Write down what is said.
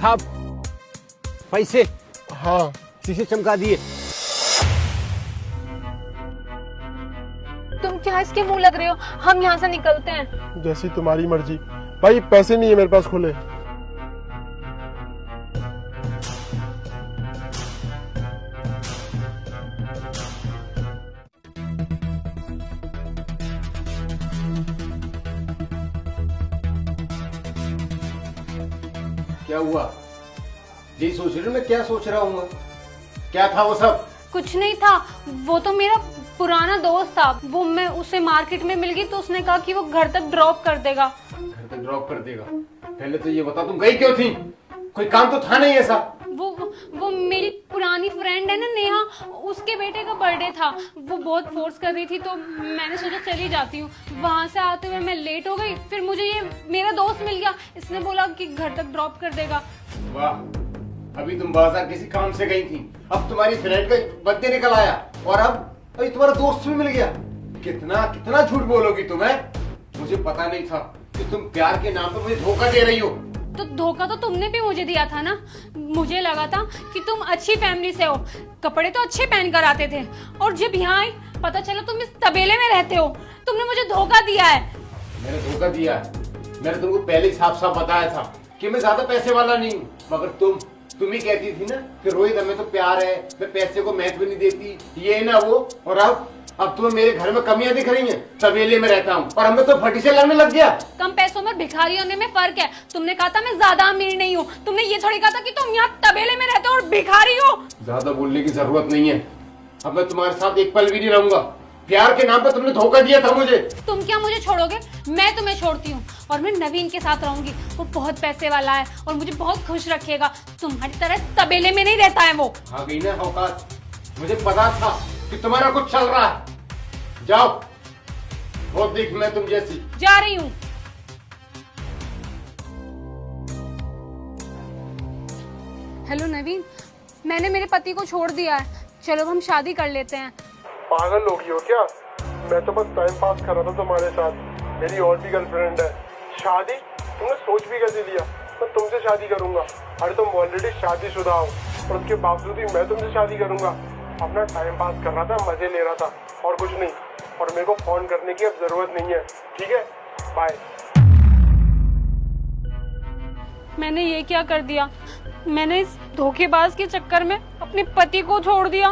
साहब पैसे हाँ शीशे चमका दिए। तुम क्या इसके मुंह लग रहे हो? हम यहाँ से निकलते हैं। जैसी तुम्हारी मर्जी भाई, पैसे नहीं है मेरे पास खुले। क्या हुआ? यही सोच रही हूँ मैं, क्या सोच रहा हूँ मैं? क्या था वो सब? कुछ नहीं था, वो तो मेरा पुराना दोस्त था। वो मैं उसे मार्केट में मिल गई तो उसने कहा कि वो घर तक ड्रॉप कर देगा। घर तक ड्रॉप कर देगा? पहले तो ये बता तुम गई क्यों थी? कोई काम तो था नहीं ऐसा? वो मेरी पुरानी फ्रेंड है ना नेहा, उसके बेटे का बर्थडे था। वो बहुत फोर्स कर रही थी तो मैंने सोचा चली जाती हूँ। वहां से आते हुए मैं लेट हो गई, फिर मुझे ये मेरा दोस्त मिल गया। इसने बोला कि घर तक ड्रॉप कर देगा। वाह, अभी तुम बाजार किसी काम से गई थी, अब तुम्हारी फ्रेंड का बर्थडे निकल आया और अब अभी तुम्हारा दोस्त भी मिल गया। कितना कितना झूठ बोलोगी तुम? मुझे पता नहीं था कि तुम प्यार के नाम पर मुझे धोखा दे रही हो। तो धोखा तो तुमने भी मुझे दिया था ना। मुझे लगा था कि तुम अच्छी फैमिली से हो, कपड़े तो अच्छे पहन कर आते थे, और जब यहाँ आई पता चला तुम इस तबेले में रहते हो। तुमने मुझे धोखा दिया है। मैंने धोखा दिया है? मैंने तुमको पहले ही साफ साफ बताया था कि मैं ज्यादा पैसे वाला नहीं हूँ, मगर तुम ही कहती थी ना कि रोहित हमें तो प्यार है, मैं पैसे को महत्व नहीं देती, ये ना वो। और अब तुम्हें मेरे घर में कमियां दिख रही हैं। तबेले में रहता हूँ और हमें तो फटी से लगने लग गया। कम पैसों में भिखारी होने में फर्क है। तुमने कहा था मैं ज्यादा अमीर नहीं हूँ, तुमने ये थोड़ी कहा था कि तुम यहाँ तबेले में रहते हो और भिखारी हो। ज्यादा बोलने की जरूरत नहीं है, अब मैं तुम्हारे साथ एक पल भी नहीं रहूंगा। प्यार के नाम पर तुमने धोखा दिया था मुझे। तुम क्या मुझे छोड़ोगे? मैं तुम्हें छोड़ती हूँ और मैं नवीन के साथ रहूंगी। वो बहुत पैसे वाला है और मुझे बहुत खुश रखेगा। तुम्हारी तरह तबेले में नहीं रहता है वो। आ गई ना औकात? मुझे पता था कि तुम्हारा कुछ चल रहा है। जाओ, बहुत देख मैं तुम जैसी। जा रही हूँ। हेलो नवीन, मैंने मेरे पति को छोड़ दिया है। चलो हम शादी कर लेते हैं। पागल हो गई हो क्या? मैं तो बस टाइम पास कर रहा था तुम्हारे साथ। मेरी और भी गर्लफ्रेंड है। शादी तुमने सोच भी कैसे लिया? मैं तुमसे शादी करूंगा? अरे तुम ऑलरेडी शादीशुदा हो और उसके बावजूद ही मैं तुमसे शादी करूंगा? अपना टाइम पास कर रहा था, मजे ले रहा था और कुछ नहीं। और मेरे को फोन करने की अब जरूरत नहीं है, ठीक है? बाय। मैंने ये क्या कर दिया? मैंने इस धोखेबाज के चक्कर में अपने पति को छोड़ दिया।